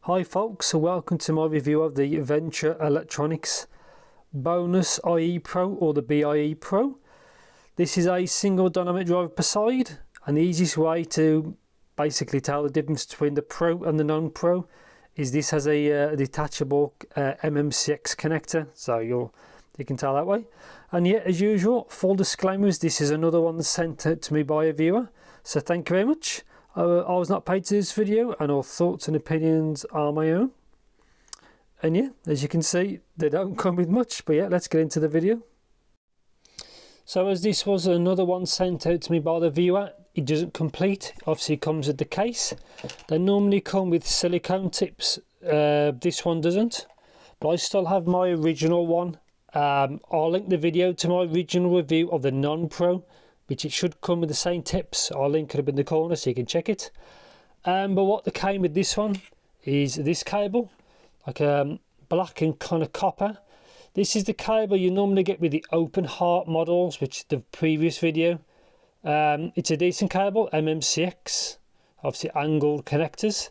Hi folks, so welcome to my review of the Venture Electronics Bonus IE Pro or the BIE Pro. This is a single dynamic driver per side, and the easiest way to basically tell the difference between the Pro and the non-Pro is this has a detachable MMCX connector, so you can tell that way. And yet, as usual, full disclaimers, this is another one that's sent to me by a viewer, so thank you very much. I was not paid to this video, and all thoughts and opinions are my own. And yeah, as you can see, they don't come with much, but yeah, let's get into the video. So as this was another one sent out to me by the viewer, it doesn't complete. Obviously it comes with the case. They normally come with silicone tips. This one doesn't, but I still have my original one. I'll link the video to my original review of the non-Pro, which it should come with the same tips. I'll link it up in the corner so you can check it. But what came with this one is this cable, like black and kind of copper. This is the cable you normally get with the open heart models, which is the previous video. It's a decent cable, MMCX, obviously angled connectors.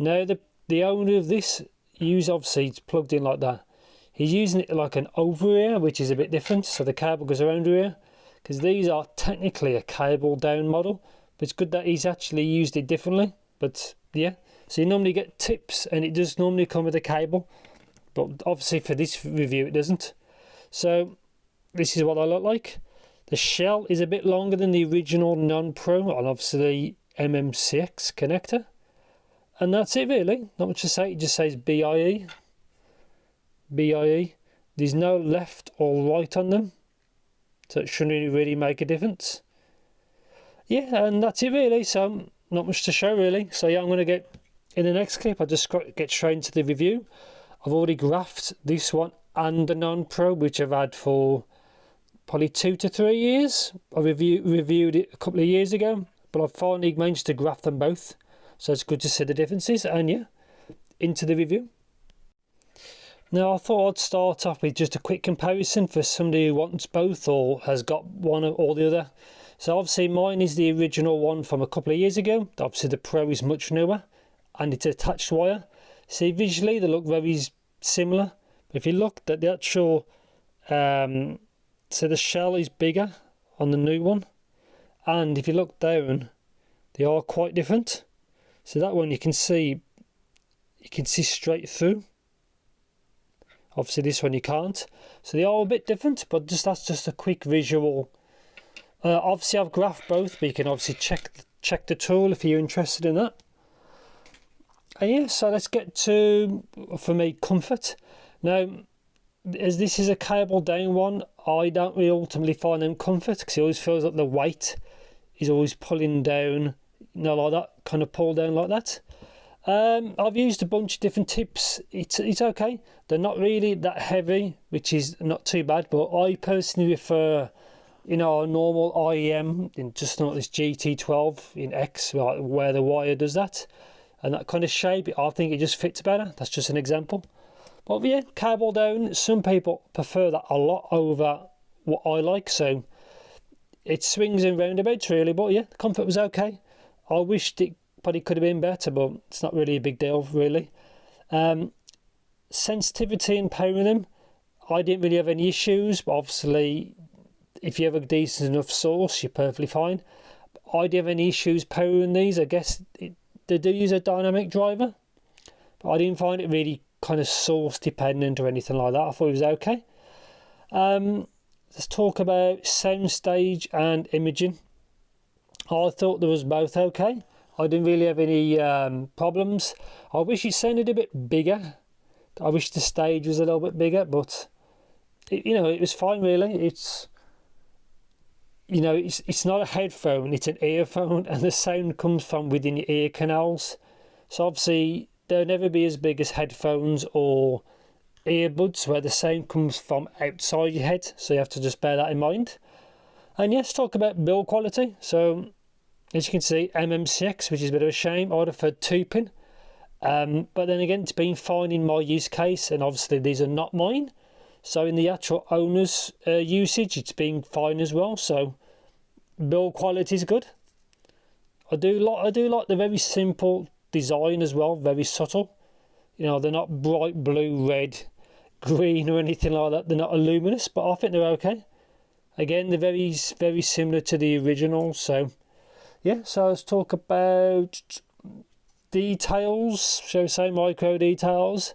Now the owner of this, obviously it's plugged in like that. He's using it like an over ear, which is a bit different, so the cable goes around here. Because these are technically a cable down model, but it's good that he's actually used it differently. But yeah, so you normally get tips and it does normally come with a cable, but obviously for this review it doesn't. So this is what I look like. The shell is a bit longer than the original non-Pro and obviously MMCX connector, and that's it really, not much to say. It just says BIE. There's no left or right on them, so it shouldn't really make a difference. Yeah, and that's it really, so not much to show really. So yeah, I'm going to get, in the next clip, I'll just get straight into the review. I've already graphed this one and the non-Pro, which I've had for probably 2 to 3 years. I reviewed it a couple of years ago, but I've finally managed to graph them both. So it's good to see the differences, and yeah, into the review. Now I thought I'd start off with just a quick comparison for somebody who wants both or has got one or the other. So obviously mine is the original one from a couple of years ago. Obviously the Pro is much newer and it's attached wire. See, visually they look very similar. If you look at the actual, so the shell is bigger on the new one, and if you look down, they are quite different. So that one you can see straight through. Obviously this one you can't, so they are a bit different, but that's just a quick visual. Obviously I've graphed both, but you can obviously check the tool if you're interested in that. And yeah, so let's get to, for me, comfort. Now, as this is a cable down one, I don't really ultimately find them comfort, because it always feels like the weight is always pulling down, like that, kind of pull down like that. I've used a bunch of different tips. It's okay. They're not really that heavy, which is not too bad, but I personally prefer, a normal IEM, in just not this GT12 in X, where the wire does that, and that kind of shape. I think it just fits better. That's just an example. But yeah, cable down, some people prefer that a lot over what I like, so it swings and roundabouts really. But yeah, the comfort was okay. I wished it probably could have been better, but it's not really a big deal really. Sensitivity and powering them, I didn't really have any issues, but obviously if you have a decent enough source you're perfectly fine. I didn't have any issues powering these. I guess they do use a dynamic driver, but I didn't find it really kind of source dependent or anything like that. I thought it was okay. Let's talk about Soundstage and imaging. I thought there was both okay. I didn't really have any problems. I wish it sounded a bit bigger. I wish the stage was a little bit bigger, but it was fine really. It's not a headphone, it's an earphone, and the sound comes from within your ear canals. So obviously they'll never be as big as headphones or earbuds, where the sound comes from outside your head. So you have to just bear that in mind. And yes, talk about build quality. So as you can see, MMCX, which is a bit of a shame. I'd have preferred 2-pin. But then again, it's been fine in my use case, and obviously these are not mine. So in the actual owner's usage, it's been fine as well. So build quality is good. I do like the very simple design as well, very subtle. You know, they're not bright blue, red, green or anything like that. They're not luminous, but I think they're okay. Again, they're very similar to the original. So yeah, so let's talk about details, shall we say, micro details.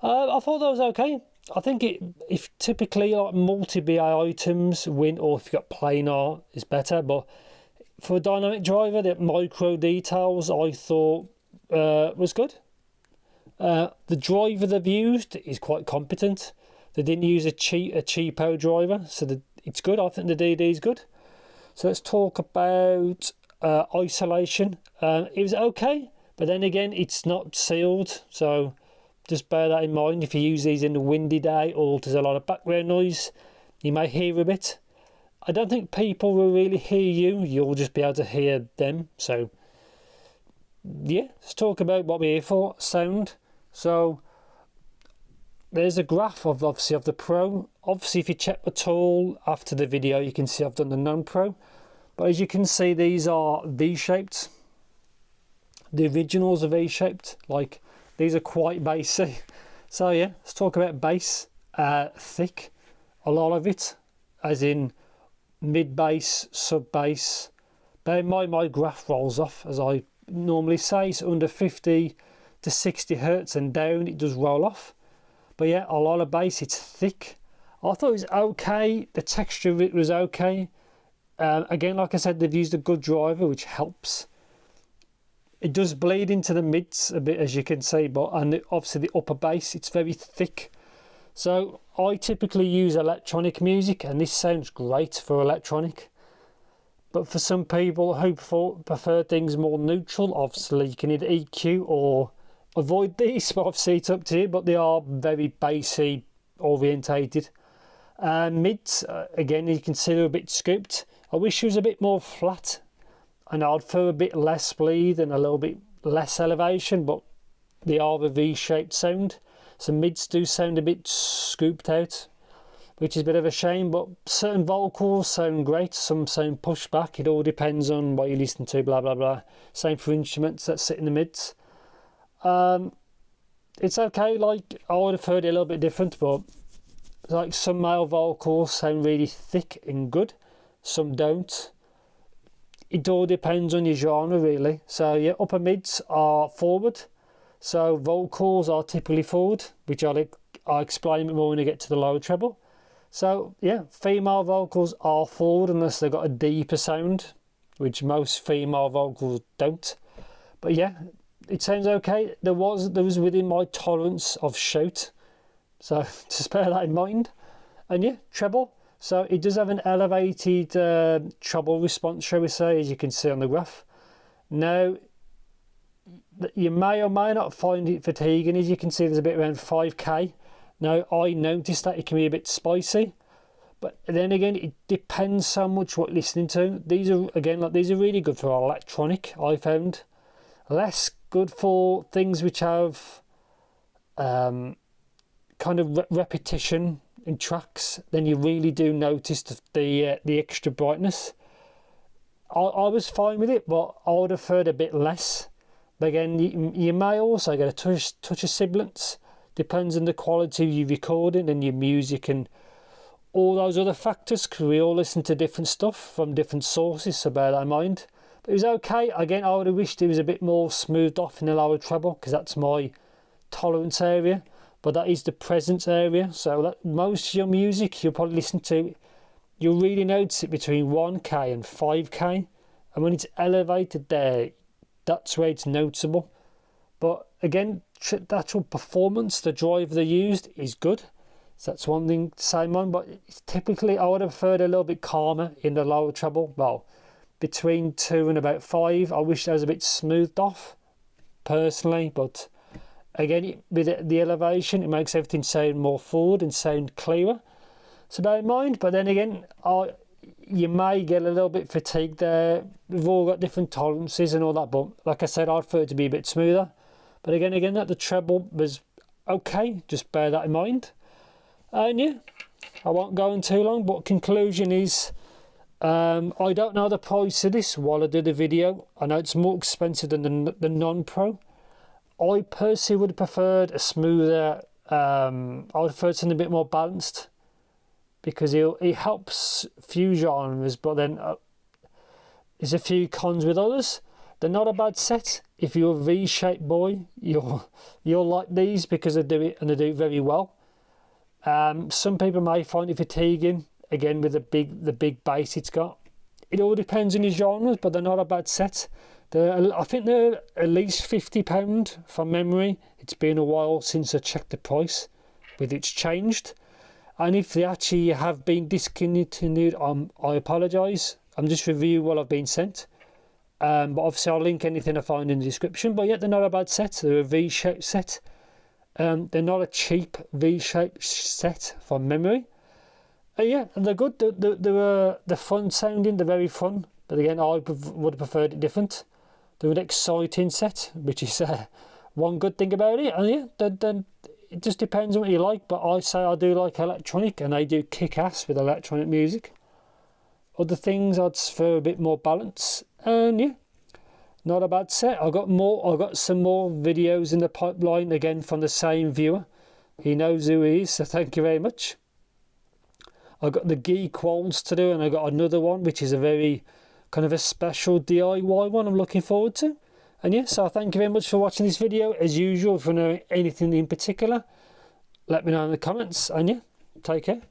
I thought that was okay. I think if typically like multi-BIE items win, or if you've got planar, is better. But for a dynamic driver, the micro details I thought was good. The driver they've used is quite competent. They didn't use a cheapo driver, so it's good. I think the DD is good. So let's talk about isolation. It was okay, but then again, it's not sealed, so just bear that in mind. If you use these in a windy day or there's a lot of background noise, you may hear a bit. I don't think people will really hear you. You'll just be able to hear them. So yeah, let's talk about what we're here for, sound. So there's a graph of obviously of the Pro. Obviously, if you check the tool after the video, you can see I've done the non-Pro. But as you can see, these are V-shaped. The originals are V-shaped. Like, these are quite bassy. So yeah, let's talk about bass. Thick, a lot of it, as in mid-bass, sub-bass. Bear in mind my graph rolls off, as I normally say, so under 50 to 60 hertz and down it does roll off. But yeah, a lot of bass, it's thick. I thought it was okay, the texture of it was okay. Again, like I said, they've used a good driver, which helps. It does bleed into the mids a bit, as you can see, but obviously the upper bass, it's very thick. So I typically use electronic music, and this sounds great for electronic. But for some people who prefer things more neutral, obviously you can either EQ or avoid these, but obviously it's up to you, but they are very bassy orientated. Mids, again, you can see they're a bit scooped. I wish it was a bit more flat, and I'd prefer a bit less bleed and a little bit less elevation, but they are a V-shaped sound. So mids do sound a bit scooped out, which is a bit of a shame, but certain vocals sound great, some sound pushed back. It all depends on what you listen to, blah, blah, blah. Same for instruments that sit in the mids. It's okay, like, I would have heard it a little bit different, but like some male vocals sound really thick and good, some don't. It all depends on your genre, really. So yeah, upper mids are forward, so vocals are typically forward, which I'll explain a bit more when I get to the lower treble. So yeah, female vocals are forward unless they've got a deeper sound, which most female vocals don't. But yeah, it sounds okay. There was within my tolerance of shout, so just bear that in mind. And yeah, treble. So it does have an elevated treble response, shall we say, as you can see on the graph. Now, you may or may not find it fatiguing. As you can see, there's a bit around 5k. Now, I noticed that it can be a bit spicy, but then again, it depends so much what you're listening to. These are, again, like, these are really good for electronic, I found. Less good for things which have kind of repetition in tracks. Then you really do notice the extra brightness. I was fine with it, but I would have heard a bit less. But again, you may also get a touch of sibilance. Depends on the quality of your recording and your music and all those other factors, because we all listen to different stuff from different sources, so bear that in mind. But it was okay. Again, I would have wished it was a bit more smoothed off in the lower treble, because that's my tolerance area, but that is the presence area. So that most of your music you'll probably listen to, you'll really notice it between 1k and 5k, and when it's elevated there, that's where it's noticeable. But again, the actual performance, the driver they used is good, so that's one thing to say in mind. But it's typically, I would have preferred a little bit calmer in the lower treble. Well, between 2 and about 5. I wish that was a bit smoothed off personally, but again, with the elevation, it makes everything sound more forward and sound clearer, so bear in mind. But then again, you may get a little bit fatigued there. We've all got different tolerances and all that, but like I said, I'd prefer it to be a bit smoother. But again, that the treble was okay, just bear that in mind. And yeah, I won't go on too long, but conclusion is, I don't know the price of this while I do the video. I know it's more expensive than the non-Pro. I personally would have preferred a smoother, I would prefer something a bit more balanced, because it helps few genres, but then there's a few cons with others. They're not a bad set. If you're a V-shaped boy, you'll like these because they do it, and they do it very well. Some people may find it fatiguing, again with the big bass it's got. It all depends on your genres, but they're not a bad set. I think they're at least £50 from memory. It's been a while since I checked the price, whether it's changed. And if they actually have been discontinued, I apologise. I'm just reviewing what I've been sent. But obviously I'll link anything I find in the description. But yeah, they're not a bad set. They're a V-shaped set. They're not a cheap V-shaped set from memory. Yeah, and they're good. They're fun sounding. They're very fun. But again, I would have preferred it different. They're an exciting set, which is one good thing about it. And yeah, then it just depends on what you like. But I say I do like electronic, and they do kick ass with electronic music. Other things I'd prefer a bit more balance. And yeah, not a bad set. I've got some more videos in the pipeline, again from the same viewer. He knows who he is, so thank you very much. I've got the geek quals to do, and I've got another one which is a very kind of a special DIY one I'm looking forward to. And yeah, so thank you very much for watching this video. As usual, if you know anything in particular, let me know in the comments. And yeah, take care.